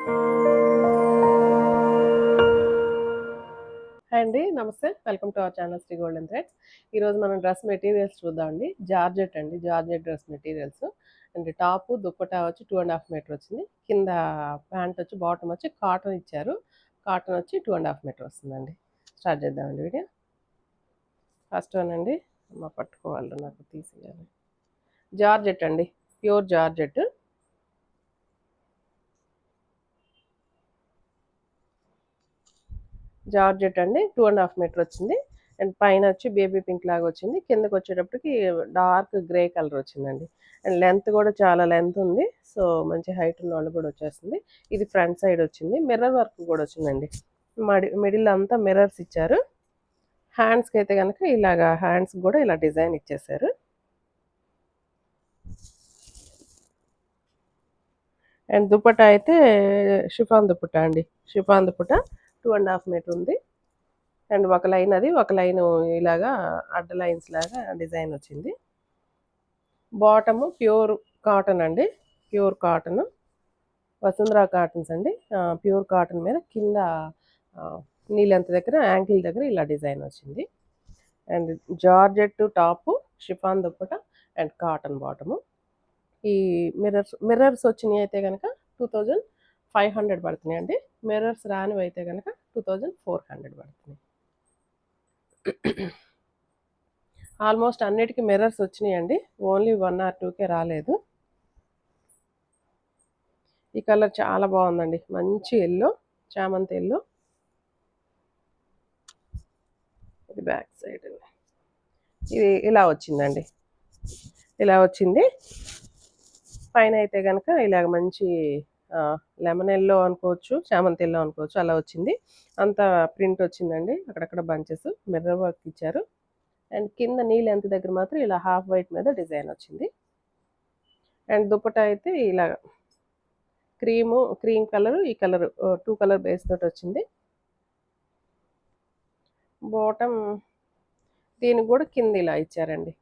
Hi అండి, నమస్తే. Welcome to our channel Shri golden threads. ఈరోజు మనం డ్రెస్ మెటీరియల్స్ చూద్దామండి. జార్జెట్ అండి, georgette dress materials. And top dupatta వచ్చి 2.5 మీటర్ వచ్చింది. కింద ప్యాంట్ వచ్చి బాటమ్ వచ్చి కాటన్ ఇచ్చారు. కాటన్ వచ్చి 2.5 మీటర్ వస్తుందండి. స్టార్ట్ చేద్దామండి వీడియో. ఫస్ట్ వన్ అండి, మా పట్టుకోవాలి, నాకు తీసేయాలి. జార్జెట్ అండి, ప్యూర్ జార్జెట్. జార్జెట్ అండి, 2.5 మీటర్ వచ్చింది. అండ్ పైన వచ్చి బేబీ పింక్ లాగా వచ్చింది. కిందకి వచ్చేటప్పటికి డార్క్ గ్రే కలర్ వచ్చిందండి. అండ్ లెంత్ కూడా చాలా లెంత్ ఉంది. సో మంచి హైట్ ఉన్న వాళ్ళు కూడా వచ్చేస్తుంది. ఇది ఫ్రంట్ సైడ్ వచ్చింది. మిర్రర్ వర్క్ కూడా వచ్చిందండి. మిడిల్ అంతా మిర్రర్స్ ఇచ్చారు. హ్యాండ్స్కి అయితే కనుక ఇలాగా హ్యాండ్స్ కూడా ఇలా డిజైన్ ఇచ్చేసారు. అండ్ దుపట్టా అయితే షిఫాన్ దుపట్టా అండి. షిఫాన్ దుపట్టా 2.5 మీటర్ ఉంది. అండ్ ఒక లైన్ అది, ఒక లైన్ ఇలాగా అడ్డ లైన్స్ లాగా డిజైన్ వచ్చింది. బాటమ్ ప్యూర్ కాటన్ అండి, ప్యూర్ కాటన్, వసుంధరా కాటన్స్ అండి. ప్యూర్ కాటన్ మీద కింద నీ లెంత్ దగ్గర యాంకిల్ దగ్గర ఇలా డిజైన్ వచ్చింది. And georgette top, chiffon dupatta and cotton bottom. ఈ మిర్రర్స్ వచ్చినాయి అయితే కనుక 2500 పడుతున్నాయి అండి. మిర్రర్స్ రానివి అయితే కనుక 2400 పడుతున్నాయి. ఆల్మోస్ట్ అన్నిటికీ మిర్రర్స్ వచ్చినాయండి. ఓన్లీ 1 or 2కే రాలేదు. ఈ కలర్ చాలా బాగుందండి, మంచి ఎల్లో, చామంతి ఎల్లో. ఇది బ్యాక్ సైడ్, ఇది ఇలా వచ్చిందండి. ఇలా వచ్చింది. పైన అయితే కనుక ఇలాగ మంచి లెమన్ ఎల్లో అనుకోవచ్చు, చామంతి ఎల్లో అనుకోవచ్చు, అలా వచ్చింది. అంత ప్రింట్ వచ్చిందండి. అక్కడక్కడ బంచెస్ మిర్రర్ వర్క్ ఇచ్చారు. అండ్ కింద నీ లెంత్ దగ్గర మాత్రం ఇలా హాఫ్ వైట్ మీద డిజైన్ వచ్చింది. అండ్ దుపట్టా అయితే ఇలా క్రీమ్ కలర్, ఈ కలర్ 2 కలర్ బేస్ తోటి వచ్చింది. బాటమ్ దీనికి కూడా కింద ఇలా ఇచ్చారండి.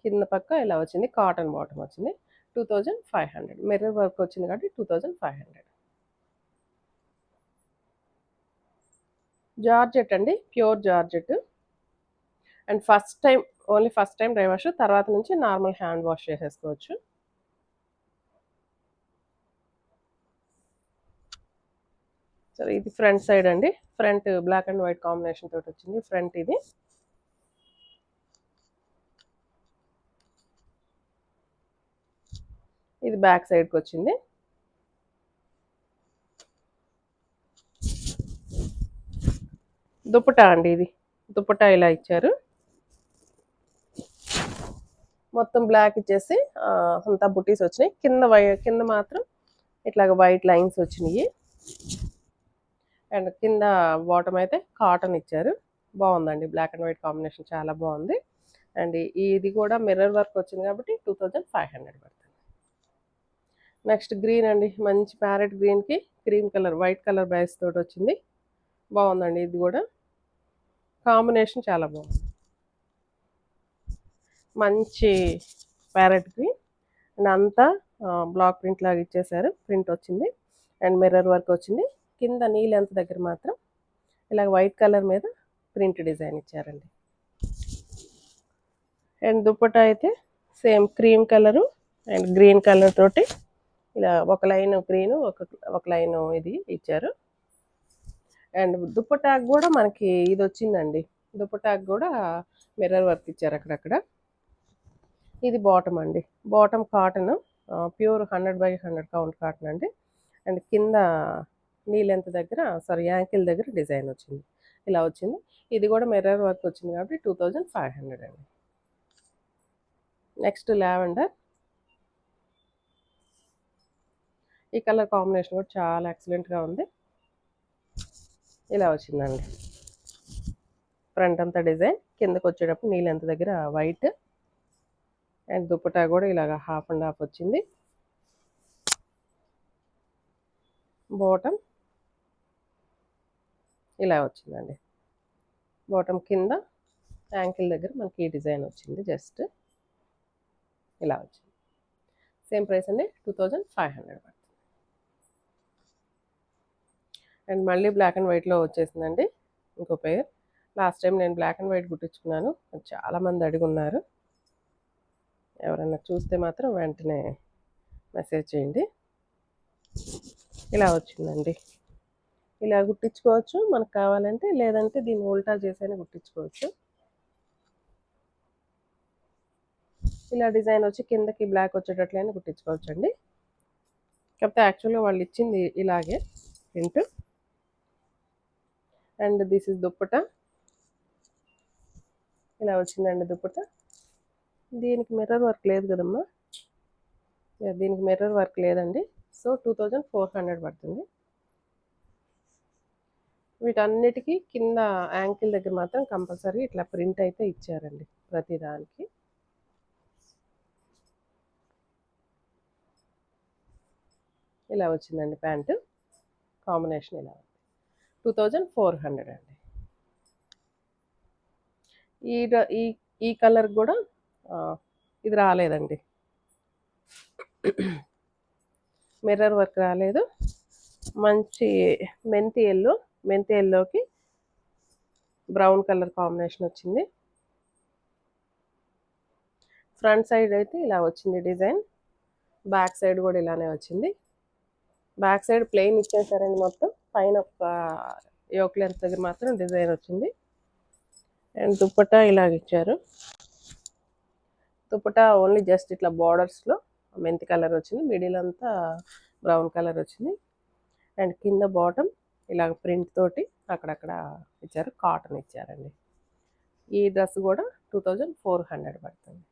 కింద పక్క ఇలా వచ్చింది. కాటన్ బాటమ్ వచ్చింది. 2500. మిర్రర్ వర్క్ వచ్చింది కాబట్టి 2500. జార్జెట్ అండి, pure georgette. And only first time dry wash, తర్వాత నుంచి నార్మల్ హ్యాండ్ వాష్ చేసేసుకోవచ్చు. సో ఇది ఫ్రంట్ సైడ్ అండి. Front black and white combination తోటి వచ్చింది ఫ్రంట్ ఇది. ఇది బ్యాక్ సైడ్కి వచ్చింది. దుపట్టా అండి, ఇది దుపట్టా ఇలా ఇచ్చారు. మొత్తం బ్లాక్ ఇచ్చేసి అంతా బుటీస్ వచ్చినాయి. కింద మాత్రం ఇట్లాగ వైట్ లైన్స్ వచ్చినాయి. అండ్ కింద బాటమ్ అయితే కాటన్ ఇచ్చారు. బాగుందండి, బ్లాక్ అండ్ వైట్ కాంబినేషన్ చాలా బాగుంది. అండ్ ఇది కూడా మిర్రర్ వర్క్ వచ్చింది కాబట్టి 2500 పడుతుంది. నెక్స్ట్ గ్రీన్ అండి, మంచి ప్యారెట్ గ్రీన్కి cream colour, white colour base తోటి వచ్చింది. బాగుందండి, ఇది కూడా కాంబినేషన్ చాలా బాగుంది. మంచి ప్యారెట్ గ్రీన్ అండ్ అంతా బ్లాక్ ప్రింట్ లాగా ఇచ్చేసారు. ప్రింట్ వచ్చింది అండ్ మిర్రర్ వర్క్ వచ్చింది. కింద నీ లెంత్ దగ్గర మాత్రం ఇలా వైట్ కలర్ మీద ప్రింట్ డిజైన్ ఇచ్చారండి. అండ్ దుపట్టా అయితే same cream colour and green colour తోటి ఇలా ఒక లైన్ గ్రీన్, ఒక లైన్ ఇది ఇచ్చారు. అండ్ దుపట్టాకు కూడా మనకి ఇది వచ్చిందండి. దుపట్టాకు కూడా మిర్రర్ వర్క్ ఇచ్చారు అక్కడక్కడ. ఇది బాటమ్ అండి, bottom cotton, pure 100/100 count cotton అండి. అండ్ కింద నీ లెంత్ దగ్గర యాంకిల్ దగ్గర డిజైన్ వచ్చింది, ఇలా వచ్చింది. ఇది కూడా మిర్రర్ వర్క్ వచ్చింది కాబట్టి 2500 అండి. Next lavender. ఈ కలర్ కాంబినేషన్ కూడా చాలా ఎక్సలెంట్గా ఉంది. ఇలా వచ్చిందండి ఫ్రంట్ అంతా డిజైన్. కిందకి వచ్చేటప్పుడు నీ లెంత్ దగ్గర వైట్. అండ్ దుపట్టా కూడా ఇలాగ హాఫ్ అండ్ హాఫ్ వచ్చింది. బాటమ్ ఇలా వచ్చిందండి. బాటమ్ కింద యాంకిల్ దగ్గర మనకి ఈ డిజైన్ వచ్చింది. జస్ట్ ఇలా వచ్చింది. సేమ్ ప్రైస్ అండి, 2500 పడుతుంది. అండ్ మళ్ళీ బ్లాక్ అండ్ వైట్‌లో వచ్చేసిందండి ఇంకో పెయిర్. లాస్ట్ టైమ్ నేను బ్లాక్ అండ్ వైట్ కుట్టించుకున్నాను. చాలామంది అడిగున్నారు. ఎవరైనా చూస్తే మాత్రం వెంటనే మెసేజ్ చేయండి. ఇలా వచ్చిందండి. ఇలా కుట్టించుకోవచ్చు మనకు కావాలంటే, లేదంటే దీన్ని ఉల్టా చేసైనా కుట్టించుకోవచ్చు. ఇలా డిజైన్ వచ్చి కిందకి బ్లాక్ వచ్చేటట్లయినా కుట్టించుకోవచ్చండి. కాకపోతే యాక్చువల్‌గా వాళ్ళు ఇచ్చింది ఇలాగే print. And this is dupatta. ఇలా వచ్చిందండి దుప్పట. దీనికి మిర్రర్ వర్క్ లేదు కదమ్మా. దీనికి మిర్రర్ వర్క్ లేదండి. సో 2400 పడుతుంది. వీటన్నిటికీ కింద యాంకిల్ దగ్గర మాత్రం కంపల్సరీ ఇట్లా ప్రింట్ అయితే ఇచ్చారండి ప్రతి దానికి. ఇలా వచ్చిందండి ప్యాంటు. కాంబినేషన్ ఇలా ఉంది. 2400 అండి. ఈ ఈ కలర్ కూడా ఇది రాలేదండి. మిర్రర్ వర్క్ రాలేదు. మంచి మెంతి ఎల్లోకి బ్రౌన్ కలర్ కాంబినేషన్ వచ్చింది. ఫ్రంట్ సైడ్ అయితే ఇలా వచ్చింది డిజైన్. బ్యాక్ సైడ్ కూడా ఇలానే వచ్చింది. బ్యాక్ సైడ్ ప్లెయిన్ ఇచ్చేసారండి మొత్తం. పైన ఒక యోక్ లెంత్ దగ్గర మాత్రం డిజైన్ వచ్చింది. అండ్ దుప్పటా ఇలాగ ఇచ్చారు. దుప్పటా ఓన్లీ జస్ట్ ఇట్లా బార్డర్స్లో మెంతి కలర్ వచ్చింది. మిడిల్ అంతా బ్రౌన్ కలర్ వచ్చింది. అండ్ కింద బాటమ్ ఇలాగ ప్రింట్ తోటి అక్కడక్కడ ఇచ్చారు. కాటన్ ఇచ్చారండి. ఈ డ్రెస్ కూడా 2400 పడుతుంది.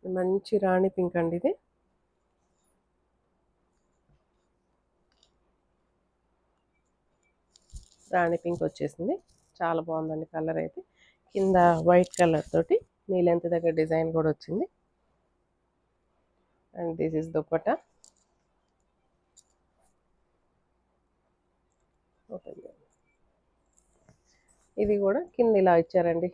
మంచి రాణి పింక్ అండి ఇది. రాణి పింక్ వచ్చేసింది. చాలా బాగుందండి కలర్ అయితే. కింద వైట్ కలర్ తోటి నీ లెంత్ దగ్గర డిజైన్ కూడా వచ్చింది. And this is dupatta. ఇది కూడా కింద ఇలా ఇచ్చారండి.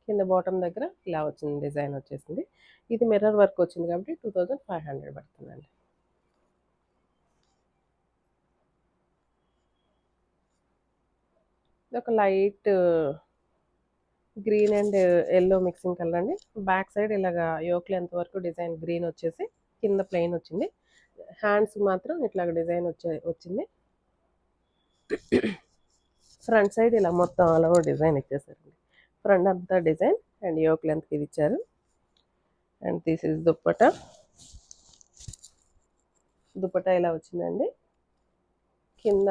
కింద బాటమ్ దగ్గర ఇలా వచ్చింది డిజైన్ వచ్చేసింది. ఇది మిర్రర్ వర్క్ వచ్చింది కాబట్టి 2500 పడుతుందండి. ఇది ఒక light green and yellow mixing colour అండి. బ్యాక్ సైడ్ ఇలాగా యోక్ లెంత్ వరకు డిజైన్ గ్రీన్ వచ్చేసి కింద ప్లెయిన్ వచ్చింది. హ్యాండ్స్ మాత్రం ఇట్లాగ డిజైన్ వచ్చింది. ఫ్రంట్ సైడ్ ఇలా మొత్తం ఆల్ ఓవర్ డిజైన్ ఇచ్చేసారండి. ఫ్రంట్ అంతా డిజైన్ అండ్ యోక్ లెంత్కి ఇది ఇచ్చారు. And this is dupatta. Dupatta ఇలా వచ్చిందండి. కింద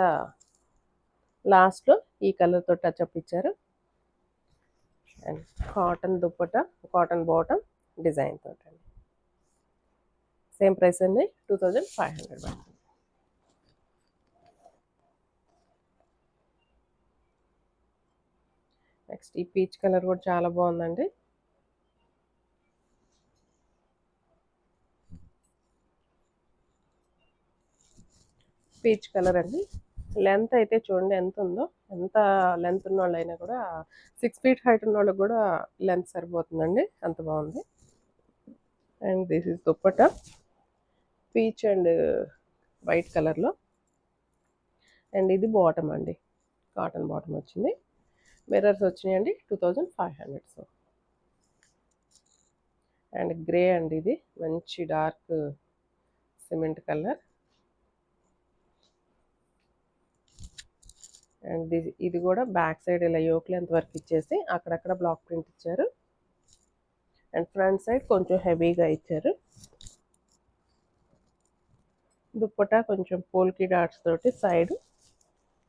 లాస్ట్లో ఈ కలర్ తో టచ్అప్ ఇచ్చారు. And cotton dupatta, cotton bottom design తోటి అండి. సేమ్ ప్రైస్ అండి 2500 పడుతుంది. నెక్స్ట్ ఈ పీచ్ కలర్ కూడా చాలా బాగుందండి. పీచ్ కలర్ అండి. లెంత్ అయితే చూడండి ఎంత ఉందో. ఎంత లెంత్ ఉన్న వాళ్ళైనా కూడా 6 feet హైట్ ఉన్న వాళ్ళకి కూడా లెంత్ సరిపోతుందండి. అంత బాగుంది. And this is dupatta. Peach and white కలర్లో. అండ్ ఇది బాటమ్ అండి. కాటన్ బాటమ్ వచ్చింది. మిర్రర్స్ వచ్చినాయండి 2500. సో అండ్ గ్రే అండి. ఇది మంచి డార్క్ సిమెంట్ కలర్. అండ్ ఇది కూడా బ్యాక్ సైడ్ ఇలా యోక్ లెంత్ వర్క్ ఇచ్చేసి అక్కడక్కడ బ్లాక్ ప్రింట్ ఇచ్చారు. అండ్ ఫ్రంట్ సైడ్ కొంచెం హెవీగా ఇచ్చారు. దుప్పటా కొంచెం పోల్కి డాట్స్ తోటి సైడ్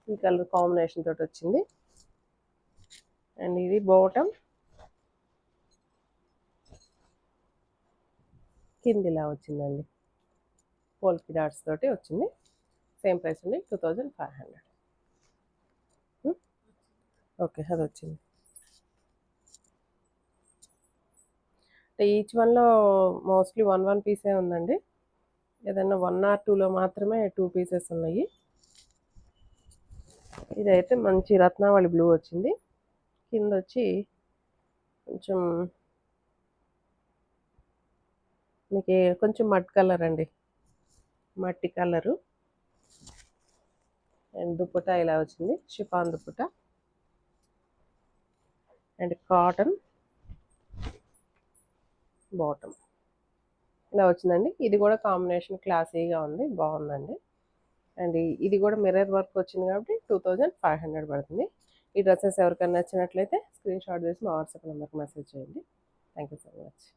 ఈ కలర్ కాంబినేషన్ తోటి వచ్చింది. అండ్ ఇది బాటమ్. కింది ఇలా వచ్చిందండి. పోల్కి డాట్స్ తోటి వచ్చింది. సేమ్ ప్రైస్ అండి 2500. ఓకే అది వచ్చింది. ఈచ్ వన్లో మోస్ట్లీ 1 పీసే ఉందండి. ఏదైనా 1 or 2లో మాత్రమే 2 పీసెస్ ఉన్నాయి. ఇదైతే మంచి రత్నావళి బ్లూ వచ్చింది. కింద వచ్చి కొంచెం మీకు కొంచెం మడ్ కలర్ అండి. మట్టి కలరు. అండ్ దుపట్టా ఇలా వచ్చింది, chiffon dupatta and cotton bottom ఇలా వచ్చిందండి. ఇది కూడా కాంబినేషన్ క్లాసీగా ఉంది, బాగుందండి. అండ్ ఇది కూడా మిర్రర్ వర్క్ వచ్చింది కాబట్టి 2500 పడుతుంది. ఈ డ్రెస్సెస్ ఎవరికైనా నచ్చినట్లయితే స్క్రీన్ షాట్ చేసి మా వాట్సాప్ నెంబర్కి మెసేజ్ చేయండి. Thank you so much.